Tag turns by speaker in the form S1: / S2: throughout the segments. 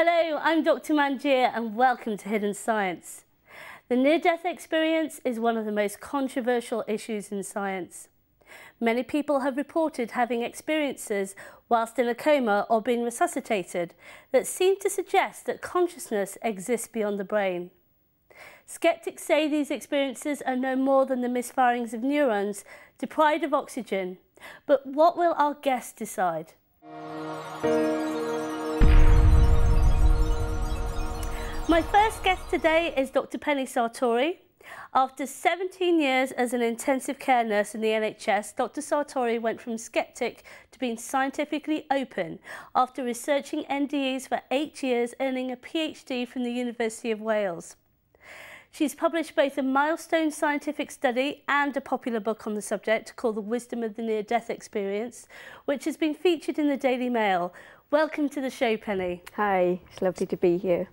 S1: Hello, I'm Dr Manjir and welcome to Hidden Science. The near-death experience is one of the most controversial issues in science. Many people have reported having experiences whilst in a coma or being resuscitated that seem to suggest that consciousness exists beyond the brain. Skeptics say these experiences are no more than the misfirings of neurons deprived of oxygen. But what will our guests decide? My first guest today is Dr Penny Sartori. After 17 years as an intensive care nurse in the NHS, Dr Sartori went from sceptic to being scientifically open after researching NDEs for 8 years, earning a PhD from the University of Wales. She's published both a milestone scientific study and a popular book on the subject called The Wisdom of the Near-Death Experience, which has been featured in the Daily Mail. Welcome to the show, Penny.
S2: Hi, it's lovely to be here.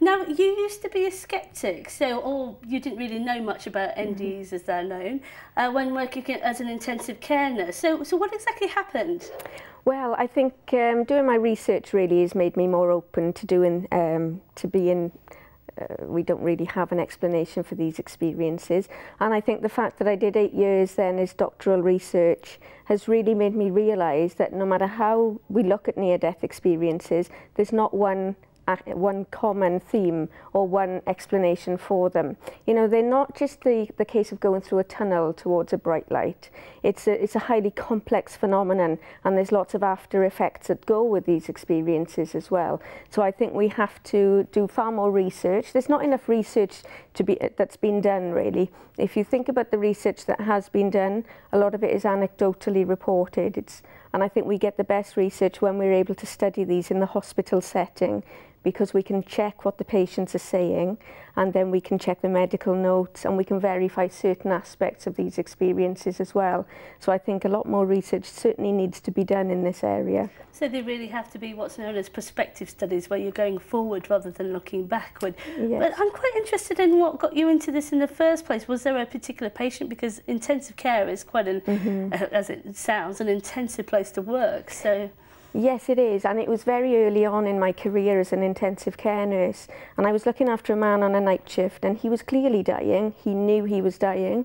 S1: Now, you used to be a sceptic, or you didn't really know much about NDEs as they're known, when working as an intensive care nurse. So what exactly happened?
S2: Well, I think doing my research really has made me more open to we don't really have an explanation for these experiences. And I think the fact that I did 8 years then as doctoral research has really made me realise that no matter how we look at near-death experiences, there's not one common theme or one explanation for them. You know, they're not just the case of going through a tunnel towards a bright light. It's a highly complex phenomenon, and there's lots of after effects that go with these experiences as well. So I think we have to do far more research. There's not enough research that's been done, really. If you think about the research that has been done, a lot of it is anecdotally reported. And I think we get the best research when we're able to study these in the hospital setting, because we can check what the patients are saying, and then we can check the medical notes, and we can verify certain aspects of these experiences as well. So I think a lot more research certainly needs to be done in this area.
S1: So they really have to be what's known as prospective studies, where you're going forward rather than looking backward. Yes. But I'm quite interested in what got you into this in the first place. Was there a particular patient? Because intensive care is quite an, as it sounds, an intensive place to work. So.
S2: Yes, it is, and it was very early on in my career as an intensive care nurse, and I was looking after a man on a night shift, and he was clearly dying. He knew he was dying,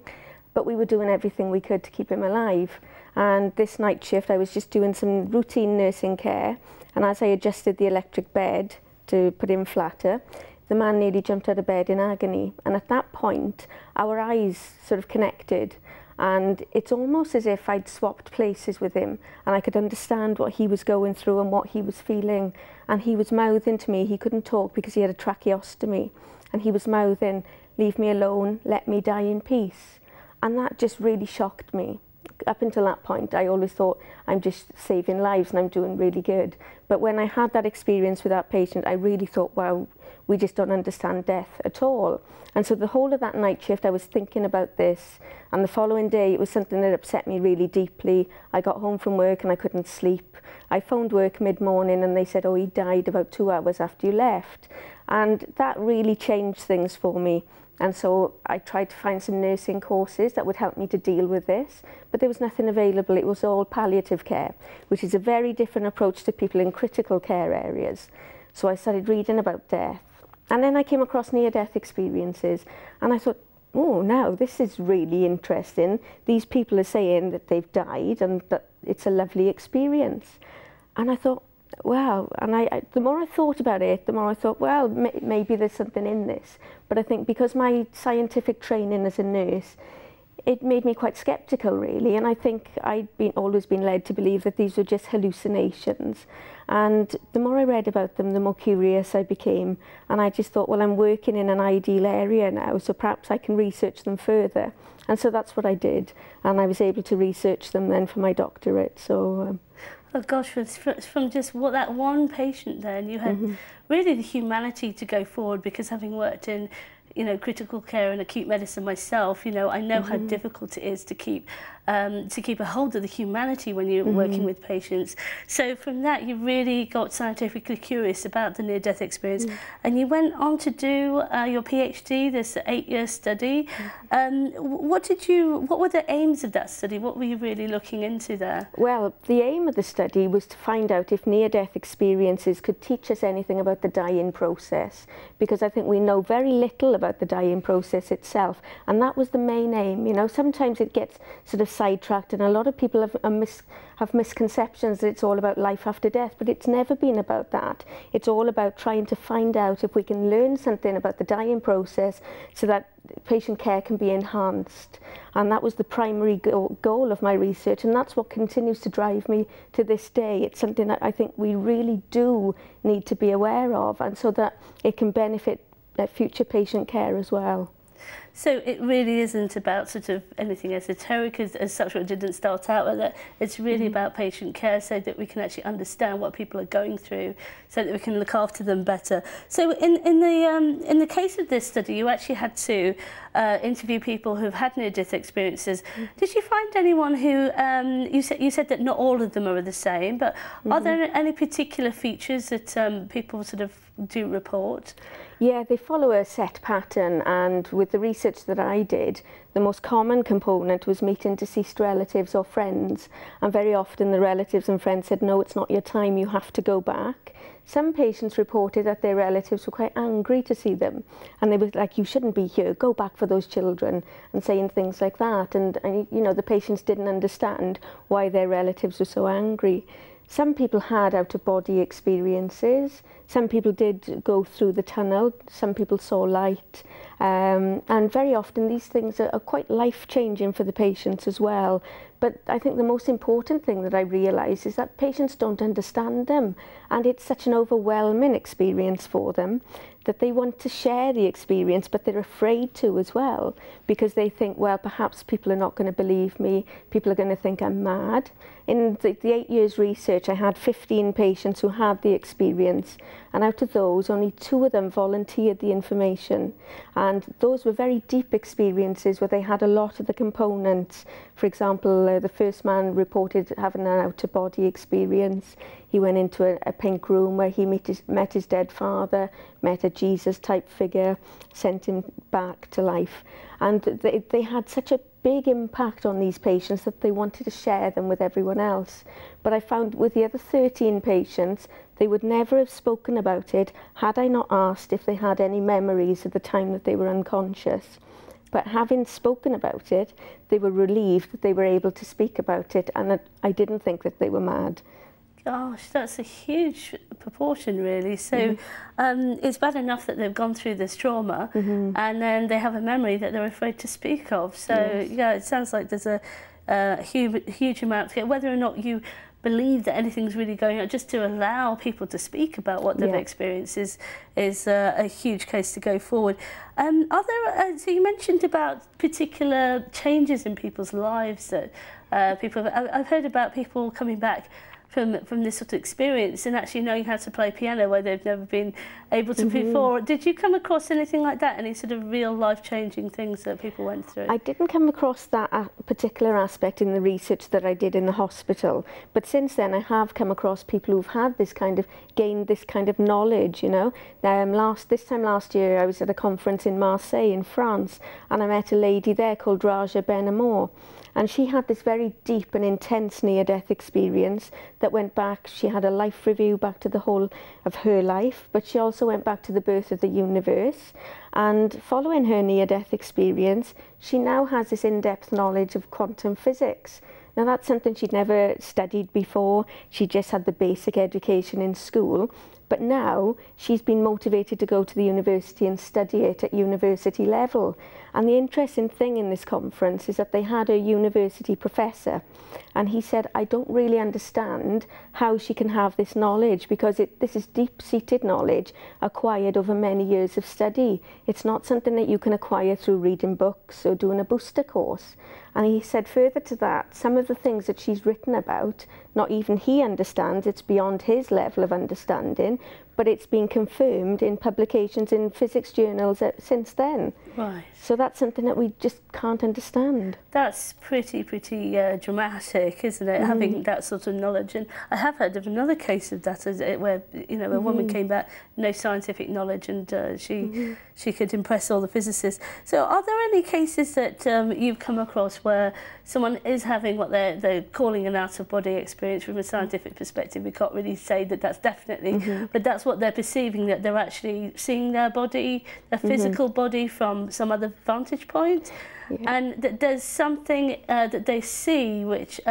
S2: but we were doing everything we could to keep him alive. And this night shift, I was just doing some routine nursing care, and as I adjusted the electric bed to put him flatter, the man nearly jumped out of bed in agony. And at that point, our eyes sort of connected. And it's almost as if I'd swapped places with him, and I could understand what he was going through and what he was feeling. And he was mouthing to me. He couldn't talk because he had a tracheostomy, and he was mouthing, "Leave me alone, let me die in peace." And that just really shocked me. Up until that point, I always thought, I'm just saving lives and I'm doing really good. But when I had that experience with that patient, I really thought, wow, we just don't understand death at all. And so the whole of that night shift, I was thinking about this. And the following day, it was something that upset me really deeply. I got home from work and I couldn't sleep. I phoned work mid-morning and they said, oh, he died about 2 hours after you left. And that really changed things for me. And so I tried to find some nursing courses that would help me to deal with this, but there was nothing available. It was all palliative care, which is a very different approach to people in critical care areas. So I started reading about death. And then I came across near-death experiences, and I thought, oh, now this is really interesting. These people are saying that they've died and that it's a lovely experience. And I thought, wow, and the more I thought about it, the more I thought, well, maybe there's something in this. But I think because my scientific training as a nurse, it made me quite sceptical, really. And I think I'd always been led to believe that these were just hallucinations. And the more I read about them, the more curious I became. And I just thought, well, I'm working in an ideal area now, so perhaps I can research them further. And so that's what I did. And I was able to research them then for my doctorate. So.
S1: Oh gosh, from just that one patient then, you had really the humanity to go forward, because having worked in you know, critical care and acute medicine myself, you know, I know how difficult it is to keep a hold of the humanity when you're working with patients. So from that, you really got scientifically curious about the near-death experience, and you went on to do your PhD, this 8-year study. What were the aims of that study? What were you really looking into there?
S2: Well, the aim of the study was to find out if near-death experiences could teach us anything about the die-in process, because I think we know very little about the die-in process itself, and that was the main aim. You know, sometimes it gets sort of sidetracked, and a lot of people have misconceptions that it's all about life after death, but it's never been about that. It's all about trying to find out if we can learn something about the die-in process so that patient care can be enhanced. And that was the primary goal of my research, and that's what continues to drive me to this day. It's something that I think we really do need to be aware of, and so that it can benefit future patient care as well.
S1: So it really isn't about sort of anything esoteric as such, it didn't start out with it. It's really about patient care, so that we can actually understand what people are going through, so that we can look after them better. So in the case of this study, you actually had to interview people who've had near-death experiences. Did you find anyone who, you said that not all of them are the same, but are there any particular features that people sort of do report?
S2: Yeah, they follow a set pattern, and with the research that I did, the most common component was meeting deceased relatives or friends, and very often the relatives and friends said, no, it's not your time, you have to go back. Some patients reported that their relatives were quite angry to see them, and they were like, you shouldn't be here, go back for those children, and saying things like that, and you know, the patients didn't understand why their relatives were so angry. Some people had out-of-body experiences, some people did go through the tunnel, some people saw light, and very often these things are quite life-changing for the patients as well. But I think the most important thing that I realised is that patients don't understand them, and it's such an overwhelming experience for them that they want to share the experience, but they're afraid to as well, because they think, well, perhaps people are not going to believe me, people are going to think I'm mad. In the 8 years research, I had 15 patients who had the experience, and out of those, only 2 of them volunteered the information. And those were very deep experiences where they had a lot of the components. For example, the first man reported having an out-of-body experience. He went into a pink room where he met his dead father, met a Jesus-type figure, sent him back to life. And they had such a big impact on these patients that they wanted to share them with everyone else. But I found with the other 13 patients, they would never have spoken about it had I not asked if they had any memories of the time that they were unconscious. But having spoken about it, they were relieved that they were able to speak about it, and I didn't think that they were mad.
S1: Gosh, that's a huge proportion, really. So it's bad enough that they've gone through this trauma, and then they have a memory that they're afraid to speak of. So yeah, it sounds like there's a huge amount to get, whether or not you believe that anything's really going on, just to allow people to speak about what they've experienced is a huge case to go forward. Are there, so you mentioned about particular changes in people's lives that people have, I've heard about people coming back from this sort of experience and actually knowing how to play piano where they've never been able to before. Did you come across anything like that? Any sort of real life-changing things that people went through? I
S2: didn't come across that particular aspect in the research that I did in the hospital, but since then I have come across people who've had this kind of, gained this kind of knowledge, you know. This time last year I was at a conference in Marseille in France, and I met a lady there called Raja Ben-Amour. And she had this very deep and intense near-death experience that went back, she had a life review back to the whole of her life, but she also went back to the birth of the universe. And following her near-death experience, she now has this in-depth knowledge of quantum physics. Now that's something she'd never studied before, she just had the basic education in school. But now she's been motivated to go to the university and study it at university level. And the interesting thing in this conference is that they had a university professor, and he said, I don't really understand how she can have this knowledge, because this is deep-seated knowledge acquired over many years of study. It's not something that you can acquire through reading books or doing a booster course. And he said further to that, some of the things that she's written about, not even he understands, it's beyond his level of understanding, but it's been confirmed in publications in physics journals since then.
S1: Right.
S2: So that's something that we just can't understand.
S1: That's pretty dramatic, isn't it? Having that sort of knowledge. And I have heard of another case of that, where a woman came back, no scientific knowledge, and she could impress all the physicists. So are there any cases that you've come across where someone is having what they're calling an out-of-body experience? From a scientific perspective, we can't really say that that's definitely, but that's what they're perceiving, that they're actually seeing their body, their physical body from some other vantage point, and that there's something that they see which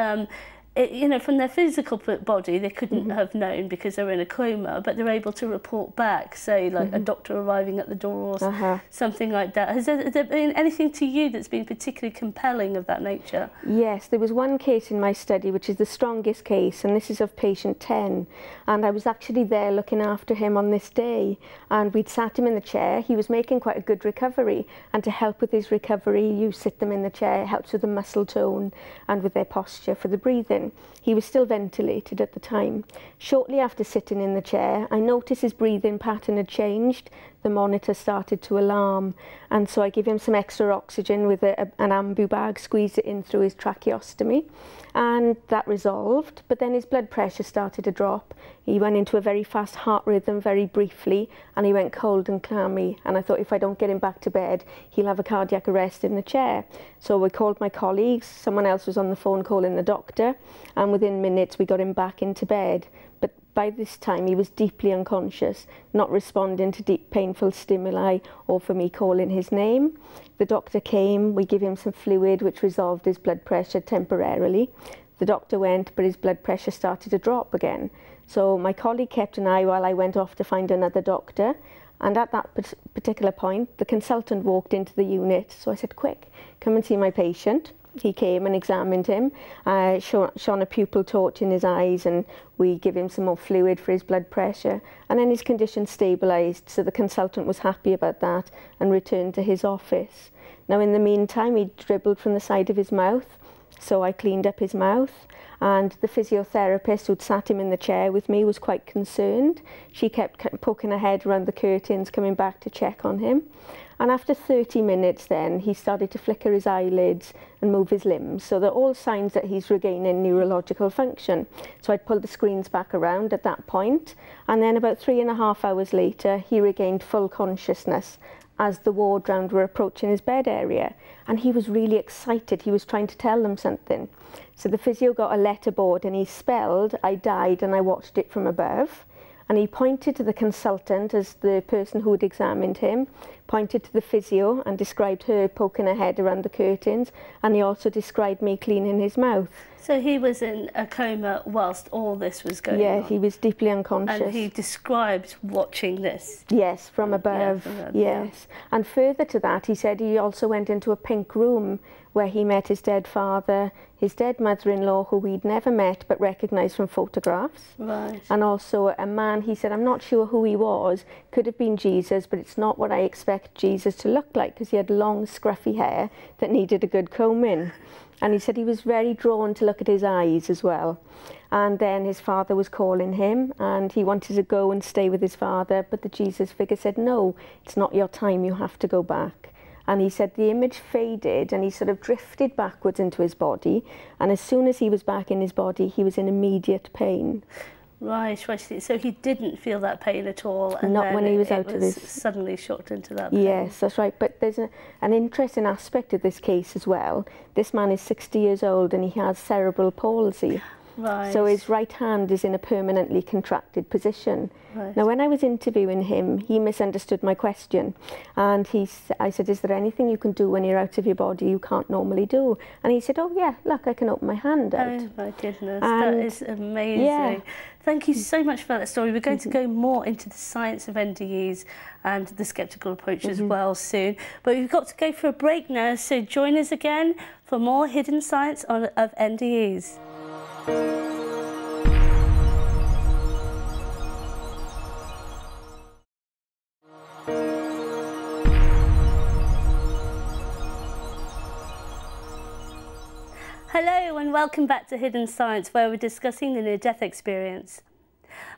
S1: from their physical body they couldn't have known because they're in a coma, but they're able to report back, say like a doctor arriving at the door or something like that. Has there been anything to you that's been particularly compelling of that nature? Yes, there was one case in my study which is the strongest case, and this is of patient 10, and I was actually there looking after him on this day, and we'd sat him in the chair. He was making quite a good recovery, and to help with his recovery you sit them in the chair. It helps with the muscle tone and with their posture for the breathing. He was still ventilated at the time. Shortly after sitting in the chair, I noticed his breathing pattern had changed. The monitor started to alarm, and so I gave him some extra oxygen with an ambu bag, squeezed it in through his tracheostomy, and that resolved. But then his blood pressure started to drop. He went into a very fast heart rhythm very briefly, and he went cold and clammy, and I thought, if I don't get him back to bed, he'll have a cardiac arrest in the chair. So I called my colleagues, someone else was on the phone calling the doctor, and within minutes we got him back into bed. But by this time he was deeply unconscious, not responding to deep painful stimuli or for me calling his name. The doctor came, we gave him some fluid which resolved his blood pressure temporarily. The doctor went, but his blood pressure started to drop again. So my colleague kept an eye while I went off to find another doctor, and at that particular point the consultant walked into the unit. So I said, quick, come and see my patient. He came and examined him, shone a pupil torch in his eyes, and we give him some more fluid for his blood pressure, and then his condition stabilised, so the consultant was happy about that and returned to his office. Now in the meantime he dribbled from the side of his mouth, so I cleaned up his mouth, and the physiotherapist who'd sat him in the chair with me was quite concerned. She kept poking her head around the curtains, coming back to check on him. And after 30 minutes then, he started to flicker his eyelids and move his limbs. So they're all signs that he's regaining neurological function. So I'd pulled the screens back around at that point. And then about 3.5 hours later, he regained full consciousness as the ward round were approaching his bed area. And he was really excited. He was trying to tell them something. So the physio got a letterboard and he spelled, "I died and I watched it from above." And he pointed to the consultant as the person who had examined him, pointed to the physio and described her poking her head around the curtains, and he also described me cleaning his mouth. So he was in a coma whilst all this was going on? Yeah, he was deeply unconscious. And he described watching this? Yes, from above, yes. And further to that, he said he also went into a pink room where he met his dead father, his dead mother-in-law, who we'd never met but recognised from photographs. Right. And also a man, he said, I'm not sure who he was, could have been Jesus, but it's not what I expect Jesus to look like, because he had long, scruffy hair that needed a good comb in. And he said he was very drawn to look at his eyes as well. And then his father was calling him, and he wanted to go and stay with his father, but the Jesus figure said, no, it's not your time, you have to go back. And he said the image faded and he sort of drifted backwards into his body, and as soon as he was back in his body he was in immediate pain. Right, right. So he didn't feel that pain at all, and not when he was out of this. Suddenly shocked into that pain. Yes, that's right. But there's an interesting aspect of this case as well. This man is 60 years old and he has cerebral palsy. Right. So his right hand is in a permanently contracted position. Right. Now, when I was interviewing him, he misunderstood my question, and I said, "Is there anything you can do when you're out of your body you can't normally do?" And he said, "Oh yeah, look, I can open my hand out." Oh my goodness, that is amazing. Yeah. Thank you so much for that story. We're going to go more into the science of NDEs and the sceptical approach as well soon. But we've got to go for a break now, so join us again for more hidden science of NDEs. Hello and welcome back to Hidden Science, where we're discussing the near-death experience.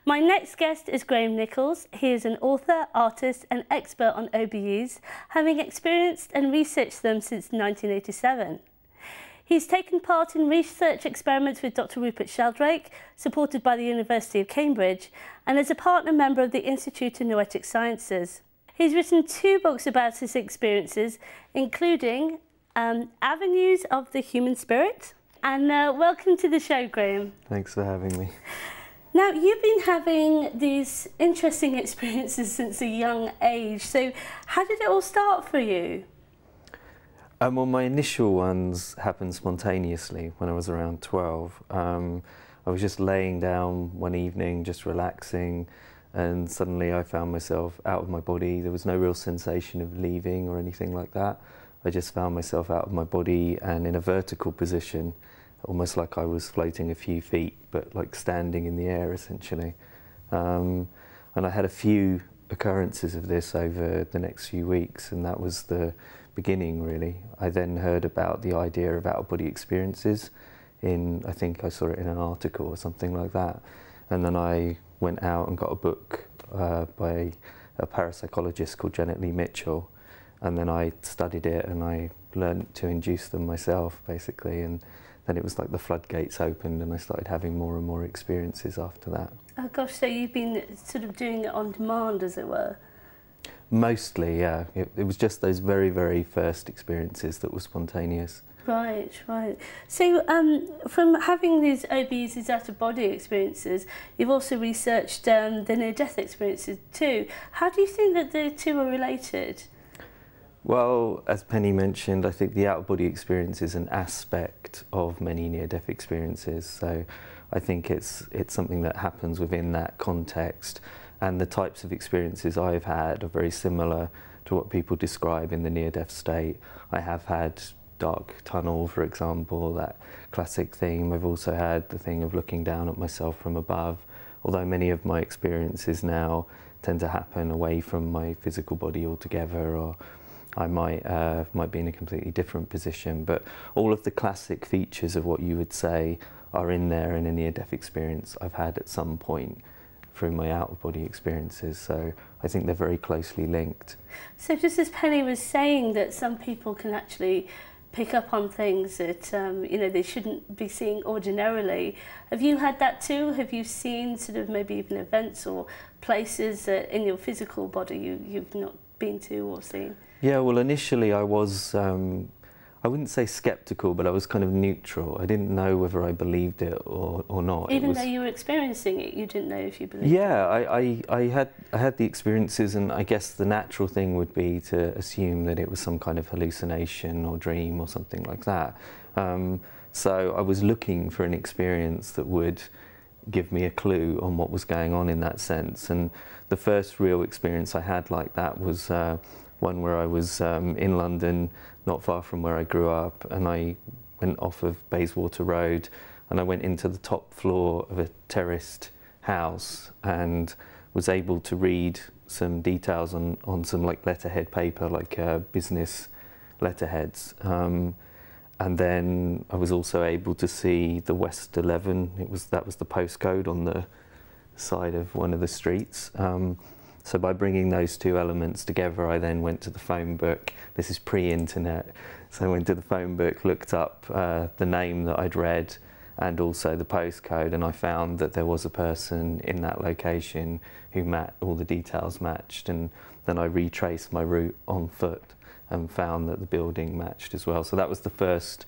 S1: My next guest is Graham Nichols. He is an author, artist and expert on OBEs, having experienced and researched them since 1987. He's taken part in research experiments with Dr Rupert Sheldrake, supported by the University of Cambridge, and is a partner member of the Institute of Noetic Sciences. He's written 2 books about his experiences, including Avenues of the Human Spirit. And welcome to the show, Graham.
S3: Thanks for having me.
S1: Now, you've been having these interesting experiences since a young age. So how did it all start for you?
S3: Well, my initial ones happened spontaneously when I was around 12. I was just laying down one evening, just relaxing, and suddenly I found myself out of my body. There was no real sensation of leaving or anything like that. I just found myself out of my body and in a vertical position, almost like I was floating a few feet, but like standing in the air essentially. And I had a few occurrences of this over the next few weeks, and that was the beginning really. I then heard about the idea of out-of-body experiences I think I saw it in an article or something like that. And then I went out and got a book by a parapsychologist called Janet Lee Mitchell. And then I studied it and I learned to induce them myself, basically. And then it was like the floodgates opened and I started having more and more experiences after that.
S1: Oh gosh, so you've been sort of doing it on demand, as it were? Mostly,
S3: yeah. It was just those very, very first experiences that were spontaneous.
S1: Right, right. So from having these OBs, these out-of-body experiences, you've also researched the near-death experiences too. How do you think that the two are related?
S3: Well, as Penny mentioned, I think the out-of-body experience is an aspect of many near-death experiences. So I think it's something that happens within that context. And the types of experiences I've had are very similar to what people describe in the near-death state. I have had dark tunnel, for example, that classic theme. I've also had the thing of looking down at myself from above, although many of my experiences now tend to happen away from my physical body altogether, or I might be in a completely different position. But all of the classic features of what you would say are in there in a near-death experience I've had at some point through my out-of-body experiences, so I think they're very closely linked.
S1: So just as Penny was saying, that some people can actually pick up on things that you know, they shouldn't be seeing ordinarily. Have you had that too? Have you seen sort of maybe even events or places that in your physical body you've not been to or seen?
S3: Yeah, well, initially I was, I wouldn't say sceptical, but I was kind of neutral. I didn't know whether I believed it or not.
S1: Even though you were experiencing it, you didn't know if you believed it?
S3: Yeah, I had the experiences, and I guess the natural thing would be to assume that it was some kind of hallucination or dream or something like that. So I was looking for an experience that would give me a clue on what was going on in that sense. And the first real experience I had like that was one where I was in London, not far from where I grew up, and I went off of Bayswater Road and I went into the top floor of a terraced house and was able to read some details on some like letterhead paper, like business letterheads. And then I was also able to see the West 11. That was the postcode on the side of one of the streets. So by bringing those two elements together, I then went to the phone book. This is pre-internet. So I went to the phone book, looked up the name that I'd read and also the postcode, and I found that there was a person in that location who all the details matched, and then I retraced my route on foot and found that the building matched as well. So that was the first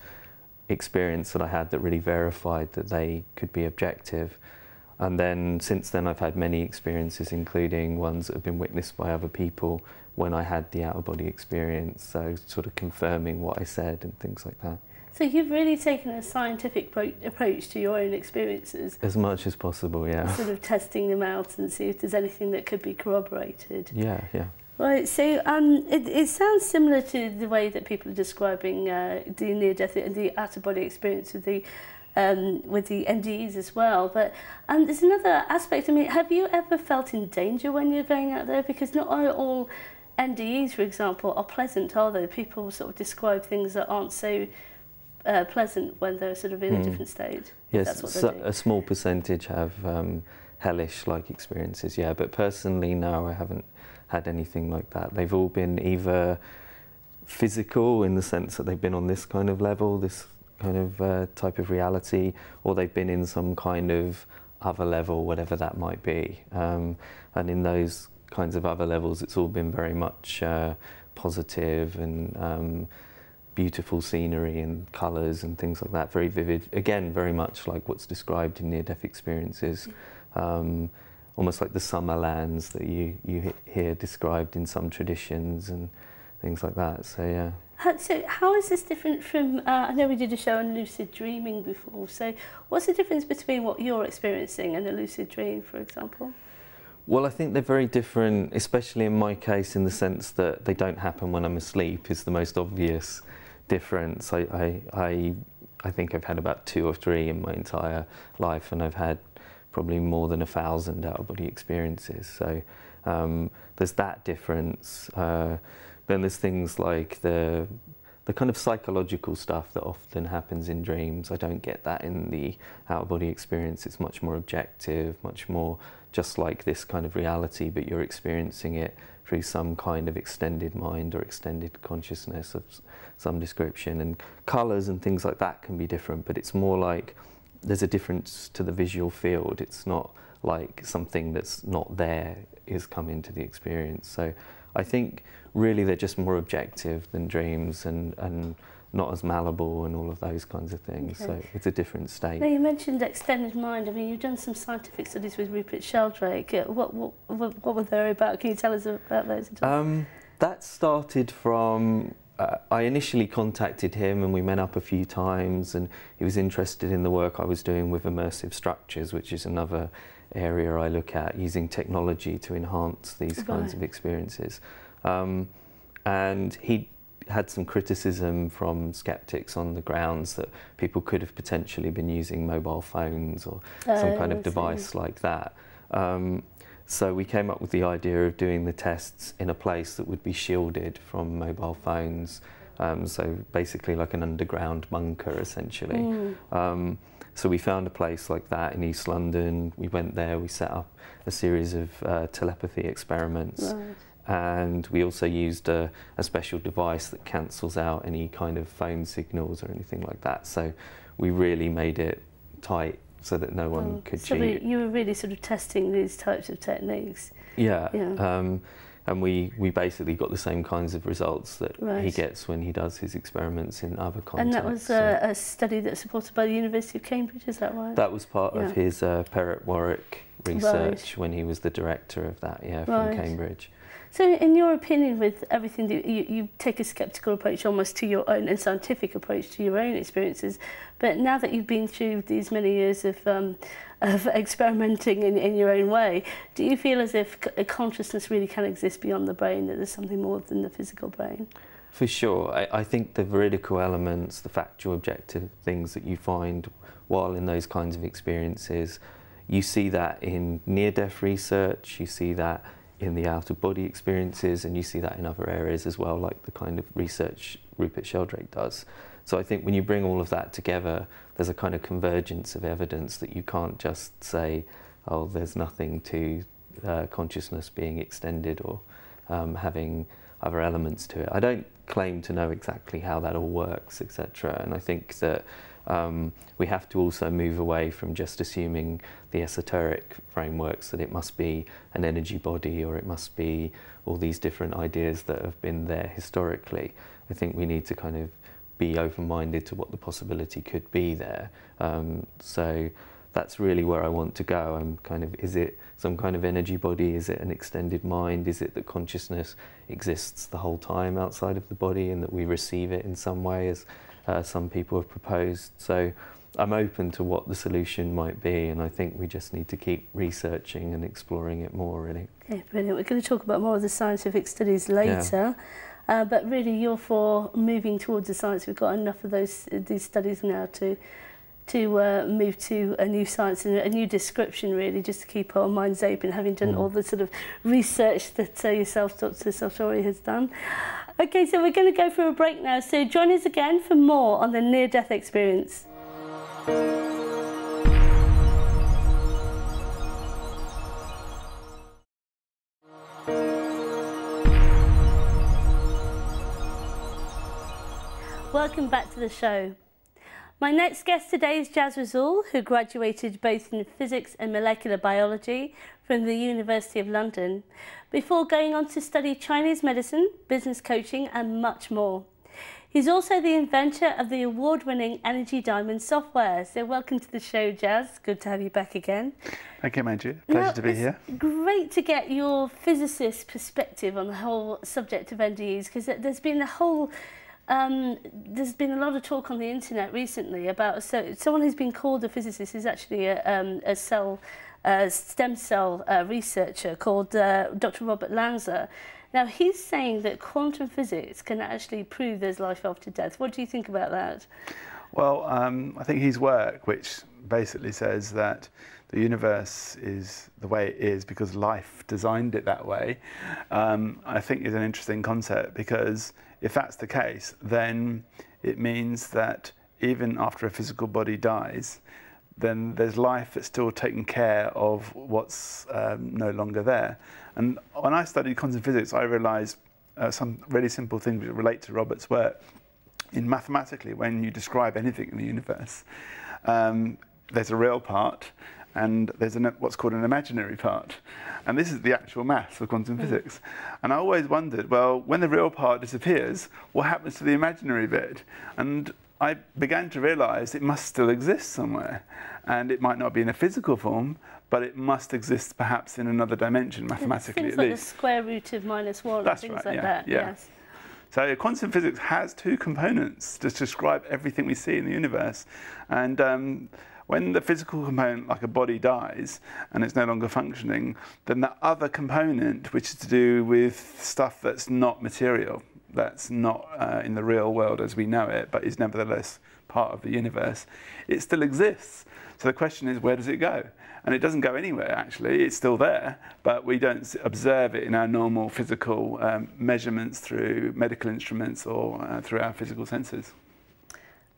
S3: experience that I had that really verified that they could be objective. And then since then I've had many experiences, including ones that have been witnessed by other people when I had the out-of-body experience, so sort of confirming what I said and things like that.
S1: So you've really taken a scientific approach to your own experiences?
S3: As much as possible, yeah.
S1: Sort of testing them out and see if there's anything that could be corroborated?
S3: Yeah, yeah.
S1: Right, so it sounds similar to the way that people are describing the near-death and the out-of-body experience with the NDEs as well. But there's another aspect. I mean, have you ever felt in danger when you're going out there? Because not all NDEs, for example, are pleasant, are they? People sort of describe things that aren't so pleasant when they're sort of in a different state.
S3: Yes, a small percentage have hellish-like experiences, yeah. But personally, no, I haven't had anything like that. They've all been either physical in the sense that they've been on this kind of level, this kind of type of reality, or they've been in some kind of other level, whatever that might be. And in those kinds of other levels, it's all been very much positive and beautiful scenery and colours and things like that, very vivid, again very much like what's described in near-death experiences, almost like the summer lands that you hear described in some traditions and things like that, so yeah.
S1: So how is this different from, I know we did a show on lucid dreaming before, so what's the difference between what you're experiencing and a lucid dream, for example?
S3: Well, I think they're very different, especially in my case, in the sense that they don't happen when I'm asleep is the most obvious difference. I think I've had about 2 or 3 in my entire life, and I've had probably more than 1,000 out-of-body experiences. So there's that difference. Then there's things like the kind of psychological stuff that often happens in dreams. I don't get that in the out-of-body experience. It's much more objective, much more just like this kind of reality, but you're experiencing it through some kind of extended mind or extended consciousness of some description. And colours and things like that can be different, but it's more like there's a difference to the visual field. It's not like something that's not there is come into the experience. So I think really they're just more objective than dreams and not as malleable and all of those kinds of things. Okay. So it's a different state.
S1: Now you mentioned extended mind. I mean, you've done some scientific studies with Rupert Sheldrake. What were they about? Can you tell us about those at all?
S3: That started from, I initially contacted him and we met up a few times, and he was interested in the work I was doing with immersive structures, which is another area I look at, using technology to enhance these kinds of experiences. And he had some criticism from skeptics on the grounds that people could have potentially been using mobile phones or some kind of device like that. So we came up with the idea of doing the tests in a place that would be shielded from mobile phones, so basically like an underground bunker essentially. So we found a place like that in East London. We went there, we set up a series of telepathy experiments. And we also used a special device that cancels out any kind of phone signals or anything like that. So we really made it tight so that no one could cheat.
S1: So you were really sort of testing these types of techniques.
S3: Yeah. And we basically got the same kinds of results that he gets when he does his experiments in other contexts.
S1: And that was a study that's supported by the University of Cambridge, is that right?
S3: That was part of his Perrott-Warwick research when he was the director of that, from Cambridge.
S1: So in your opinion, with everything, that you take a sceptical approach almost to your own and scientific approach to your own experiences, but now that you've been through these many years of experimenting in your own way, do you feel as if a consciousness really can exist beyond the brain, that there's something more than the physical brain?
S3: For sure. I think the veridical elements, the factual objective things that you find while in those kinds of experiences, you see that in near-death research, you see that in the out-of-body experiences, and you see that in other areas as well, like the kind of research Rupert Sheldrake does. So I think when you bring all of that together, there's a kind of convergence of evidence that you can't just say, oh, there's nothing to consciousness being extended or having other elements to it. I don't claim to know exactly how that all works, etc. And I think that we have to also move away from just assuming the esoteric frameworks, that it must be an energy body or it must be all these different ideas that have been there historically. I think we need to kind of be open-minded to what the possibility could be there. So that's really where I want to go. I'm kind of, is it some kind of energy body? Is it an extended mind? Is it that consciousness exists the whole time outside of the body and that we receive it in some way, as some people have proposed? So I'm open to what the solution might be, and I think we just need to keep researching and exploring it more, really.
S1: Okay, brilliant. We're going to talk about more of the scientific studies later. But really, you're for moving towards the science. We've got enough of these studies now to move to a new science and a new description, really, just to keep our minds open, having done all the sort of research that yourself, Dr Sartori, has done. Okay, so we're going to go for a break now. So join us again for more on the near-death experience. welcome back to the show. My next guest today is Jaz Rasool, who graduated both in physics and molecular biology from the University of London, before going on to study Chinese medicine, business coaching and much more. He's also the inventor of the award-winning Energy Diamond software. So welcome to the show, Jaz. Good to have you back again.
S4: Thank you, Manjir. Pleasure to be here.
S1: Great to get your physicist perspective on the whole subject of NDEs, because there's been a lot of talk on the internet recently about someone who's been called a physicist is actually a stem cell researcher called Dr. Robert Lanza. Now, he's saying that quantum physics can actually prove there's life after death. What do you think about that?
S4: Well, I think his work, which basically says that the universe is the way it is because life designed it that way, I think is an interesting concept, because if that's the case, then it means that even after a physical body dies, then there's life that's still taking care of what's no longer there. And when I studied quantum physics, I realized some really simple things that relate to Robert's work. Mathematically, when you describe anything in the universe, there's a real part and there's what's called an imaginary part. And this is the actual maths of quantum physics. And I always wondered, well, when the real part disappears, what happens to the imaginary bit? And I began to realize it must still exist somewhere. And it might not be in a physical form, but it must exist perhaps in another dimension, mathematically at least.
S1: Things like the square root of -1 and things like that.
S4: Yeah.
S1: Yes.
S4: So quantum physics has two components to describe everything we see in the universe. And when the physical component, like a body, dies and it's no longer functioning, then the other component, which is to do with stuff that's not material, that's not in the real world as we know it, but is nevertheless part of the universe, it still exists. So the question is, where does it go? And it doesn't go anywhere, actually. It's still there, but we don't observe it in our normal physical measurements through medical instruments or through our physical senses.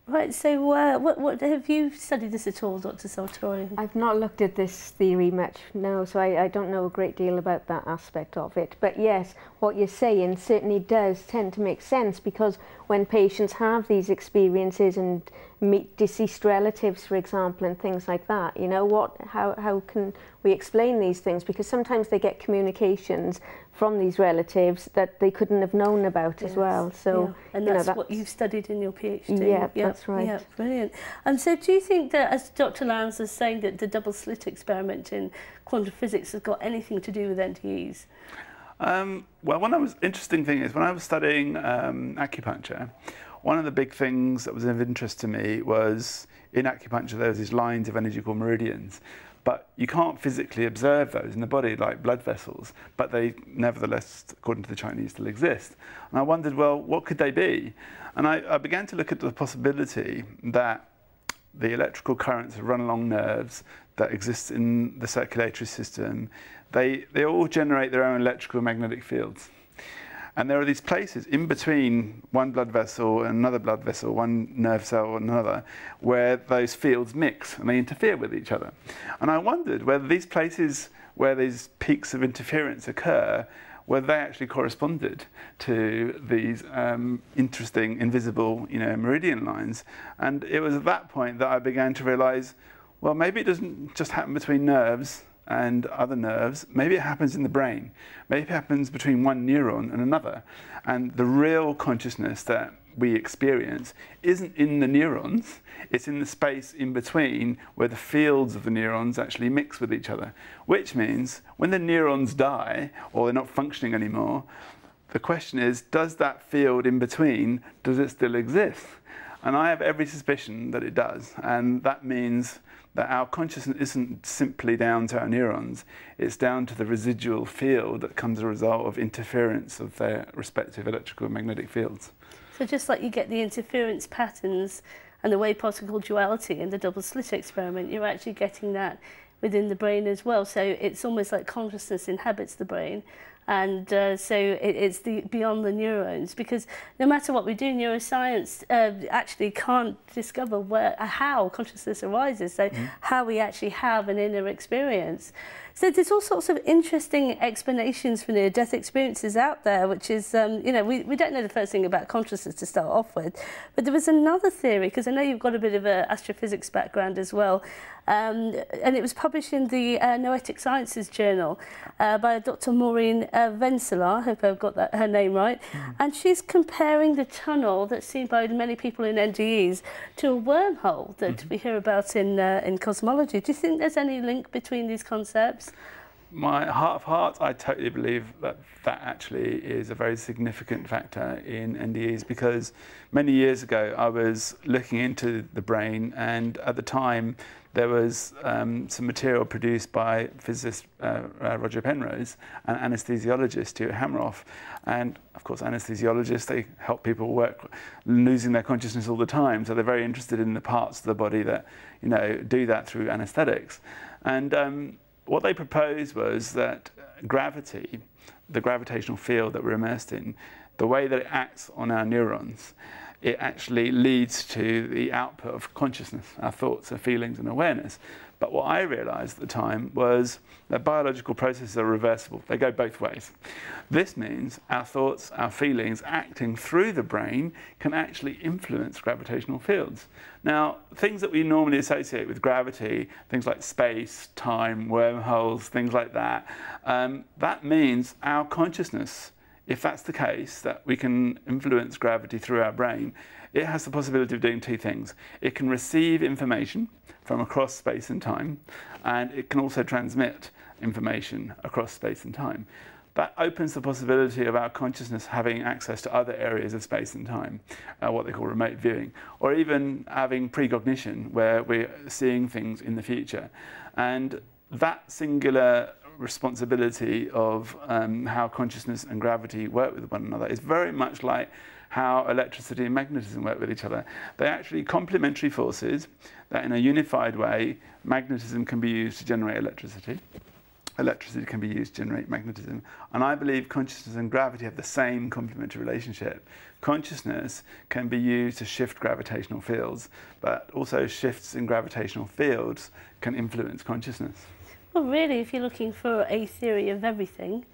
S1: Right, so what have you studied this at all, Dr. Sartori?
S2: I've not looked at this theory much, no, so I don't know a great deal about that aspect of it. But yes, what you're saying certainly does tend to make sense, because when patients have these experiences and meet deceased relatives, for example, and things like that, you know, how can we explain these things? Because sometimes they get communications from these relatives that they couldn't have known about as well. So,
S1: yeah. And that's what you've studied in your PhD.
S2: Yeah, that's right.
S1: Yeah, brilliant. And so do you think that, as Dr. Lanza is saying, that the double slit experiment in quantum physics has got anything to do with NDEs?
S4: Well, interesting thing is, when I was studying acupuncture, one of the big things that was of interest to me was, in acupuncture there was these lines of energy called meridians, but you can't physically observe those in the body like blood vessels, but they nevertheless, according to the Chinese, still exist. And I wondered, well, what could they be? And I began to look at the possibility that the electrical currents that run along nerves that exist in the circulatory system, they all generate their own electrical and magnetic fields. And there are these places in between one blood vessel and another blood vessel, one nerve cell and another, where those fields mix and they interfere with each other. And I wondered whether these places where these peaks of interference occur, whether they actually corresponded to these interesting, invisible, meridian lines. And it was at that point that I began to realize, well, maybe it doesn't just happen between nerves and other nerves. Maybe it happens in the brain. Maybe it happens between one neuron and another. And the real consciousness that we experience isn't in the neurons, it's in the space in between where the fields of the neurons actually mix with each other. Which means when the neurons die, or they're not functioning anymore, the question is, does that field in between, does it still exist? And I have every suspicion that it does. And that means that our consciousness isn't simply down to our neurons, it's down to the residual field that comes as a result of interference of their respective electrical and magnetic fields.
S1: So just like you get the interference patterns and the wave particle duality in the double slit experiment, you're actually getting that within the brain as well. So it's almost like consciousness inhabits the brain, And so it's beyond the neurons, because no matter what we do, neuroscience actually can't discover how consciousness arises, so how we actually have an inner experience. So there's all sorts of interesting explanations for near-death experiences out there, which is, you know, we don't know the first thing about consciousness to start off with. But there was another theory, because I know you've got a bit of an astrophysics background as well, and it was published in the Noetic Sciences Journal by Dr Maureen Venselar, I hope I've got her name right, and she's comparing the tunnel that's seen by many people in NDEs to a wormhole that we hear about in cosmology. Do you think there's any link between these concepts?
S4: My heart of hearts, I totally believe that that actually is a very significant factor in NDEs, because many years ago I was looking into the brain, and at the time there was some material produced by physicist Roger Penrose and anaesthesiologist Stuart Hammeroff. And of course, anaesthesiologists, they help people work losing their consciousness all the time, so they're very interested in the parts of the body that, you know, do that through anaesthetics. And what they proposed was that gravity, the gravitational field that we're immersed in, the way that it acts on our neurons, it actually leads to the output of consciousness, our thoughts, our feelings and awareness. But what I realized at the time was that biological processes are reversible. They go both ways. This means our thoughts, our feelings acting through the brain can actually influence gravitational fields. Now, things that we normally associate with gravity, things like space, time, wormholes, things like that, that means our consciousness, if that's the case, that we can influence gravity through our brain, it has the possibility of doing two things. It can receive information from across space and time, and it can also transmit information across space and time. That opens the possibility of our consciousness having access to other areas of space and time, what they call remote viewing, or even having precognition, where we're seeing things in the future. And that singular responsibility of how consciousness and gravity work with one another is very much like how electricity and magnetism work with each other. They're actually complementary forces that in a unified way, magnetism can be used to generate electricity. Electricity can be used to generate magnetism. And I believe consciousness and gravity have the same complementary relationship. Consciousness can be used to shift gravitational fields, but also shifts in gravitational fields can influence consciousness.
S1: Well, really, if you're looking for a theory of everything,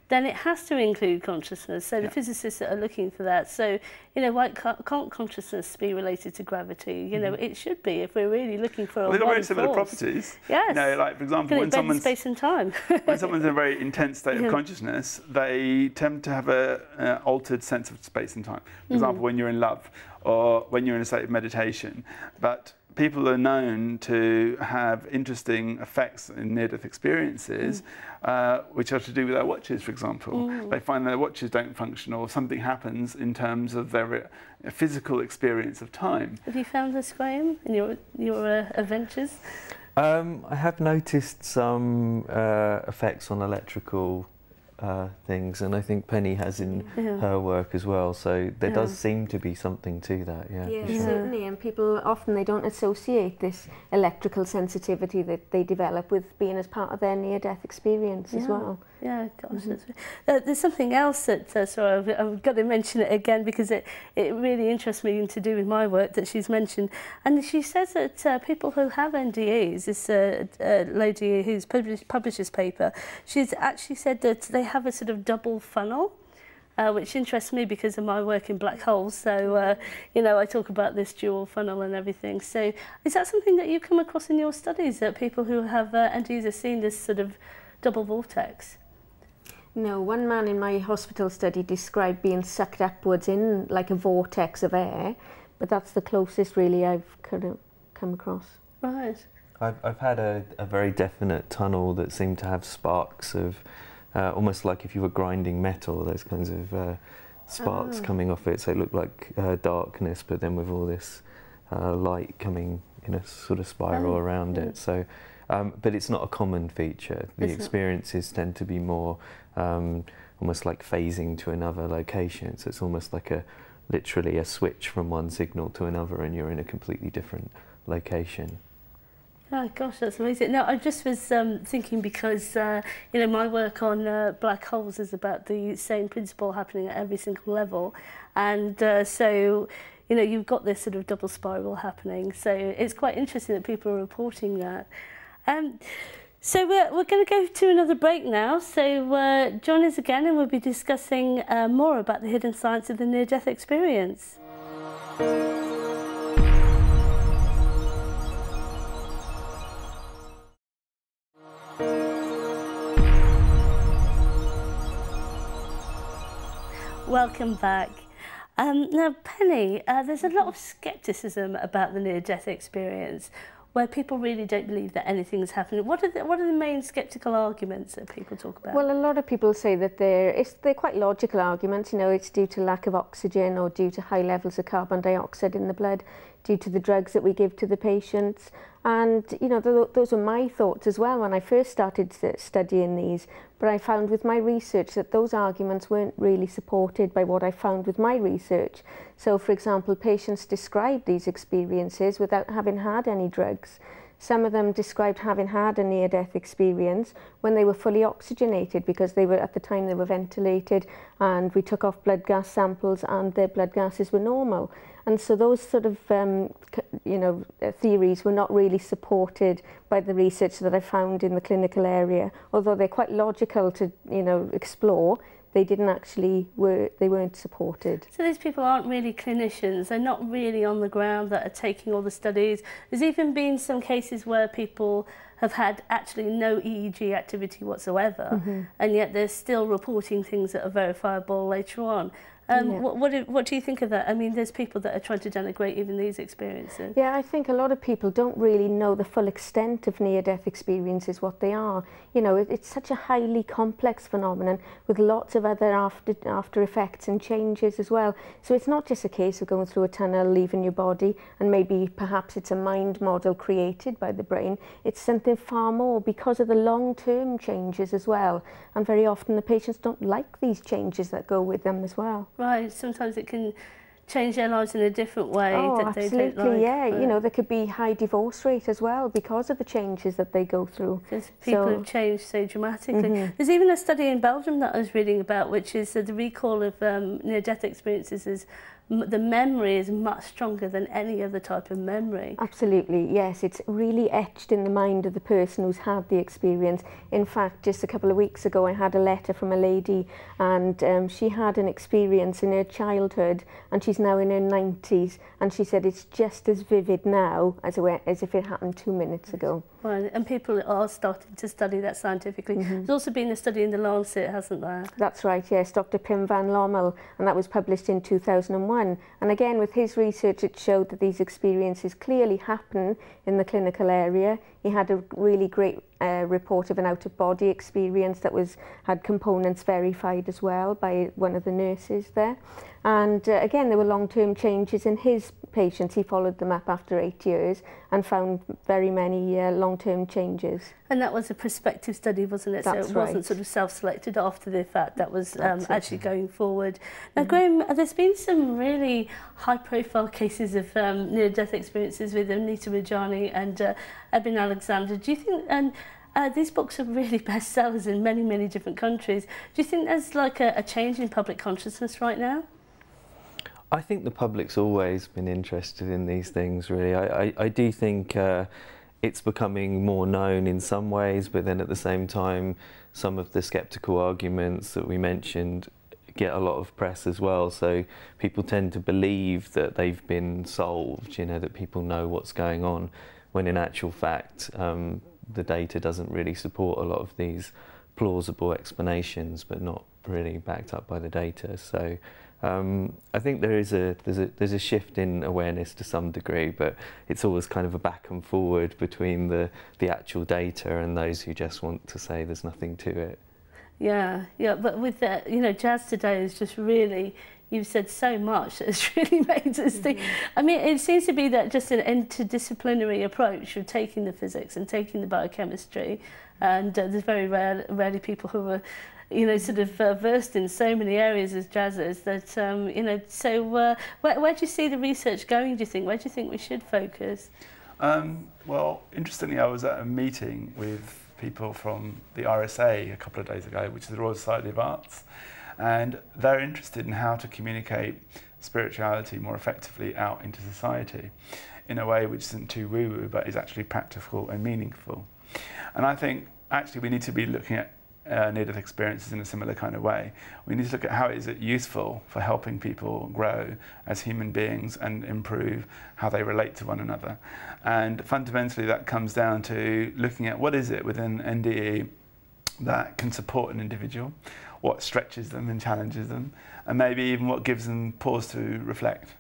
S1: then it has to include consciousness. So the physicists that are looking for that. So, you know, why can't consciousness be related to gravity? You know, it should be if we're really looking for
S4: they've got very similar properties.
S1: Yes.
S4: You know, like for example, when someone's
S1: space and time.
S4: when someone's in a very intense state of consciousness, they tend to have an altered sense of space and time. For example, when you're in love or when you're in a state of meditation. But people are known to have interesting effects in near-death experiences, which are to do with their watches, for example. They find their watches don't function, or something happens in terms of their physical experience of time.
S1: Have you found this, Graham, in your adventures?
S3: I have noticed some effects on electrical things, and I think Penny has in her work as well, so there does seem to be something to that. Yeah, sure.
S2: Certainly, and people often they don't associate this electrical sensitivity that they develop with being as part of their near-death experience as well.
S1: Yeah, gosh, there's something else that sorry, I've got to mention it again because it really interests me and to do with my work that she's mentioned. And she says that people who have NDEs, this lady who's published this paper, she's actually said that they have a sort of double funnel, which interests me because of my work in black holes. So, you know, I talk about this dual funnel and everything. So is that something that you come across in your studies, that people who have NDEs are seeing this sort of double vortex?
S2: No, one man in my hospital study described being sucked upwards in like a vortex of air, but that's the closest really I've kind of come across.
S1: Right.
S3: I've had a very definite tunnel that seemed to have sparks of, almost like if you were grinding metal, those kinds of sparks coming off it, so it looked like darkness, but then with all this light coming in a sort of spiral around it. So. But it's not a common feature. The experiences tend to be more almost like phasing to another location. So it's almost like literally a switch from one signal to another, and you're in a completely different location.
S1: Oh gosh, that's amazing. No, I just was thinking because, you know, my work on black holes is about the same principle happening at every single level. And so, you know, you've got this sort of double spiral happening. So it's quite interesting that people are reporting that. So we're going to go to another break now. So join us again and we'll be discussing more about the hidden science of the near-death experience. Welcome back. Now, Penny, there's a lot of scepticism about the near-death experience, where people really don't believe that anything is happening. What are the main sceptical arguments that people talk about?
S2: Well, a lot of people say that they're quite logical arguments. You know, it's due to lack of oxygen or due to high levels of carbon dioxide in the blood, due to the drugs that we give to the patients. And, you know, those were my thoughts as well when I first started studying these. But I found with my research that those arguments weren't really supported by what I found with my research. So, for example, patients described these experiences without having had any drugs. Some of them described having had a near-death experience when they were fully oxygenated, because they were, at the time, they were ventilated, and we took off blood gas samples and their blood gases were normal. And so those sort of, you know, theories were not really supported by the research that I found in the clinical area. Although they're quite logical to, you know, explore, they weren't supported.
S1: So these people aren't really clinicians, they're not really on the ground that are taking all the studies. There's even been some cases where people have had actually no EEG activity whatsoever, and yet they're still reporting things that are verifiable later on. What do you think of that? I mean, there's people that are trying to denigrate even these experiences.
S2: Yeah, I think a lot of people don't really know the full extent of near-death experiences, what they are. You know, it's such a highly complex phenomenon with lots of other after effects and changes as well. So it's not just a case of going through a tunnel, leaving your body, and maybe perhaps it's a mind model created by the brain. It's something far more because of the long-term changes as well. And very often the patients don't like these changes that go with them as well.
S1: Right, sometimes it can change their lives in a different way that they don't like.
S2: Yeah. You know, there could be high divorce rate as well because of the changes that they go through.
S1: Because people have changed so dramatically. There's even a study in Belgium that I was reading about, which is the recall of near-death experiences is the memory is much stronger than any other type of memory.
S2: Absolutely, yes. It's really etched in the mind of the person who's had the experience. In fact, just a couple of weeks ago, I had a letter from a lady, and she had an experience in her childhood, and she's now in her 90s, and she said it's just as vivid now as if it happened 2 minutes ago.
S1: Right, and people are starting to study that scientifically. There's also been a study in the Lancet, hasn't there?
S2: That's right, yes, Dr Pim van Lommel, and that was published in 2001. And again, with his research, it showed that these experiences clearly happen in the clinical area. He had a really great report of an out-of-body experience that had components verified as well by one of the nurses there. And again, there were long-term changes in his patients. He followed them up after 8 years and found very many long-term changes.
S1: And that was a prospective study, wasn't it?
S2: That's
S1: so it wasn't
S2: right.
S1: sort of self-selected after the fact. That was actually going forward. Now, Graham, there's been some really high-profile cases of near-death experiences with Anita Rajani and Eben Alexander. Do you think, and these books are really bestsellers in many, many different countries. Do you think there's like a change in public consciousness right now?
S3: I think the public's always been interested in these things, really. I do think it's becoming more known in some ways, but then at the same time, some of the sceptical arguments that we mentioned get a lot of press as well. So people tend to believe that they've been solved, you know, that people know what's going on, when in actual fact, the data doesn't really support a lot of these plausible explanations, but not really backed up by the data. So I think there's a shift in awareness to some degree, but it's always kind of a back and forward between the actual data and those who just want to say there's nothing to it.
S1: Yeah, but with that, you know, Jazz today is just really, you've said so much that it's really made us think. I mean, it seems to be that just an interdisciplinary approach of taking the physics and taking the biochemistry, and there's very rarely people who are, you know, sort of versed in so many areas as Jazz is, that, you know, so where do you see the research going, do you think? Where do you think we should focus?
S4: Well, interestingly, I was at a meeting with people from the RSA a couple of days ago, which is the Royal Society of Arts, and they're interested in how to communicate spirituality more effectively out into society in a way which isn't too woo-woo, but is actually practical and meaningful. And I think actually we need to be looking at near-death experiences in a similar kind of way. We need to look at how is it useful for helping people grow as human beings and improve how they relate to one another. And fundamentally that comes down to looking at what is it within NDE that can support an individual, what stretches them and challenges them, and maybe even what gives them pause to reflect.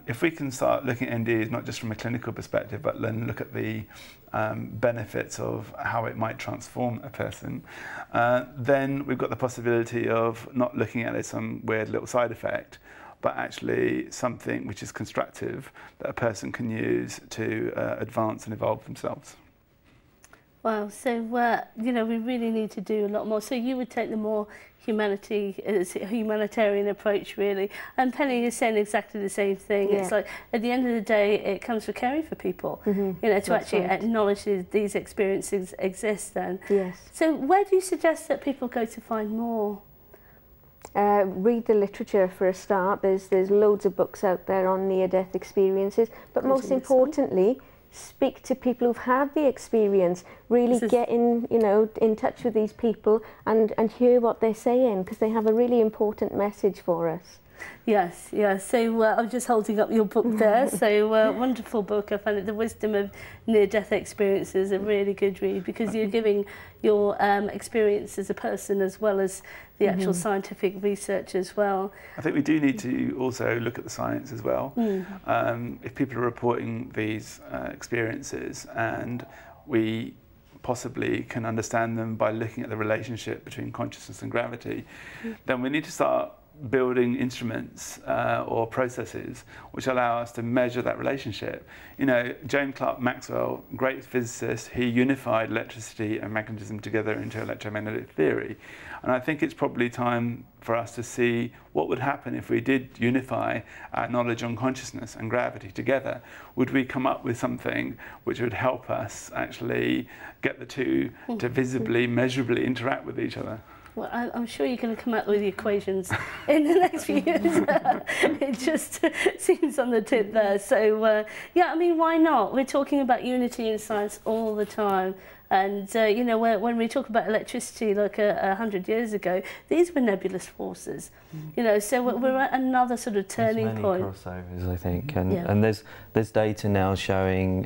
S4: If we can start looking at NDEs not just from a clinical perspective, but then look at the benefits of how it might transform a person, then we've got the possibility of not looking at it as some weird little side effect, but actually something which is constructive that a person can use to advance and evolve themselves.
S1: Wow, so you know, we really need to do a lot more. So you would take the more humanitarian approach, really. And Penny is saying exactly the same thing. Yeah. It's like at the end of the day, it comes from caring for people. You know, to actually acknowledge these experiences exist. Then. Yes. So where do you suggest that people go to find more?
S2: Read the literature for a start. There's loads of books out there on near-death experiences, but most importantly, speak to people who've had the experience, really get in, you know, in touch with these people and hear what they're saying, because they have a really important message for us.
S1: Yes, yes. So I'm just holding up your book there. So wonderful book. I found it, The Wisdom of Near-Death Experiences, a really good read, because you're giving your experience as a person as well as the actual scientific research as well.
S4: I think we do need to also look at the science as well. If people are reporting these experiences and we possibly can understand them by looking at the relationship between consciousness and gravity, then we need to start building instruments or processes which allow us to measure that relationship. You know, James Clerk Maxwell, great physicist, he unified electricity and magnetism together into electromagnetic theory. And I think it's probably time for us to see what would happen if we did unify our knowledge on consciousness and gravity together. Would we come up with something which would help us actually get the two to visibly, measurably interact with each other?
S1: Well, I'm sure you're going to come up with the equations in the next few years. It just seems on the tip there. So, yeah, I mean, why not? We're talking about unity in science all the time. And, you know, when we talk about electricity like 100 years ago, these were nebulous forces, you know, so we're at another sort of turning point.
S3: There's many crossovers, I think, and there's data now showing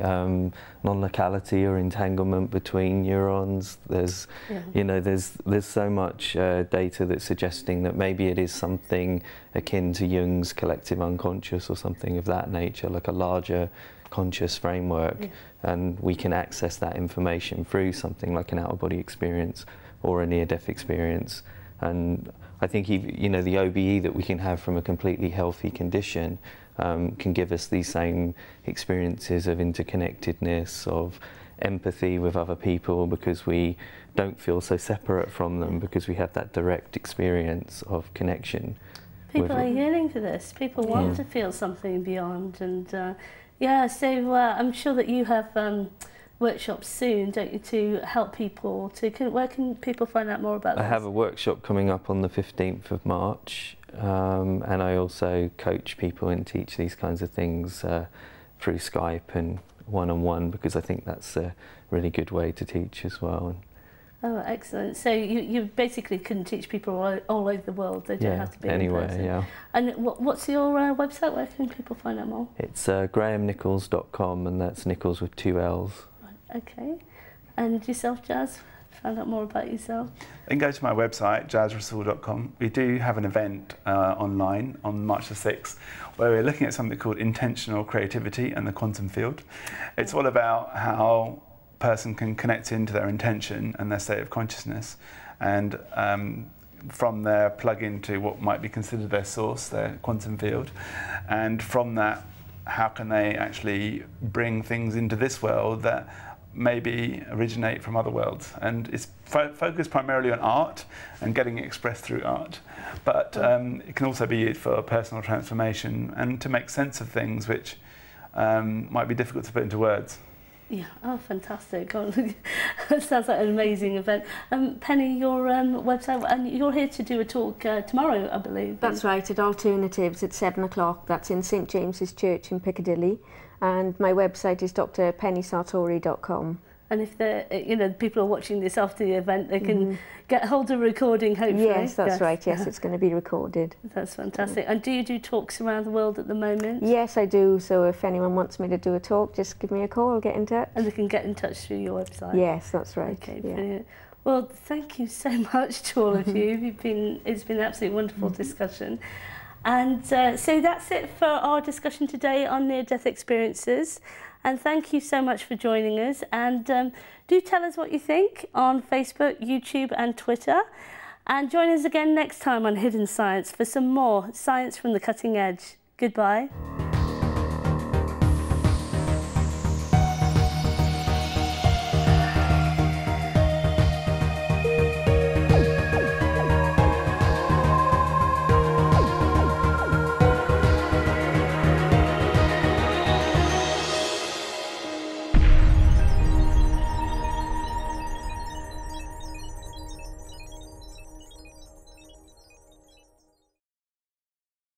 S3: non-locality or entanglement between neurons. There's, you know, there's so much data that's suggesting that maybe it is something akin to Jung's collective unconscious or something of that nature, like a larger conscious framework, and we can access that information through something like an out-of-body experience or a near-death experience. And I think, you know, the OBE that we can have from a completely healthy condition can give us these same experiences of interconnectedness, of empathy with other people, because we don't feel so separate from them, because we have that direct experience of connection.
S1: People are yearning for this. People want to feel something beyond, and yeah, so I'm sure that you have workshops soon, don't you, to help people. Where can people find out more about this?
S3: I have a workshop coming up on the 15th of March, and I also coach people and teach these kinds of things through Skype and one-on-one, because I think that's a really good way to teach as well.
S1: Oh, excellent. So you basically can teach people all over the world. They don't have to be
S3: anywhere,
S1: in person.
S3: yeah.
S1: And what's your website? Where can people find out more?
S3: It's grahamnichols.com, and that's Nichols with 2 L's.
S1: Right, okay. And yourself, Jazz? Find out more about yourself?
S4: You can go to my website, jazzrasool.com. We do have an event online on March the 6th where we're looking at something called intentional creativity and the quantum field. It's all about how person can connect into their intention and their state of consciousness, and from there plug into what might be considered their source, their quantum field, and from that how can they actually bring things into this world that maybe originate from other worlds. And it's focused primarily on art and getting it expressed through art, but it can also be used for personal transformation and to make sense of things which might be difficult to put into words.
S1: Yeah, oh, fantastic. Oh, that sounds like an amazing event. Penny, your website, and you're here to do a talk tomorrow, I believe.
S2: That's right, at Alternatives at 7 o'clock. That's in St James's Church in Piccadilly. And my website is drpennysartori.com.
S1: And if the people are watching this after the event, they can get hold of a recording, hopefully.
S2: Yes, that's right. Yes, it's going to be recorded.
S1: That's fantastic. And do you do talks around the world at the moment?
S2: Yes, I do. So if anyone wants me to do a talk, just give me a call, get in touch.
S1: And they can get in touch through your website?
S2: Yes, that's right.
S1: Okay, brilliant. Well, thank you so much to all of you. It's been an absolutely wonderful discussion. And so that's it for our discussion today on near-death experiences. And thank you so much for joining us. And do tell us what you think on Facebook, YouTube and Twitter. And join us again next time on Hidden Science for some more science from the cutting edge. Goodbye.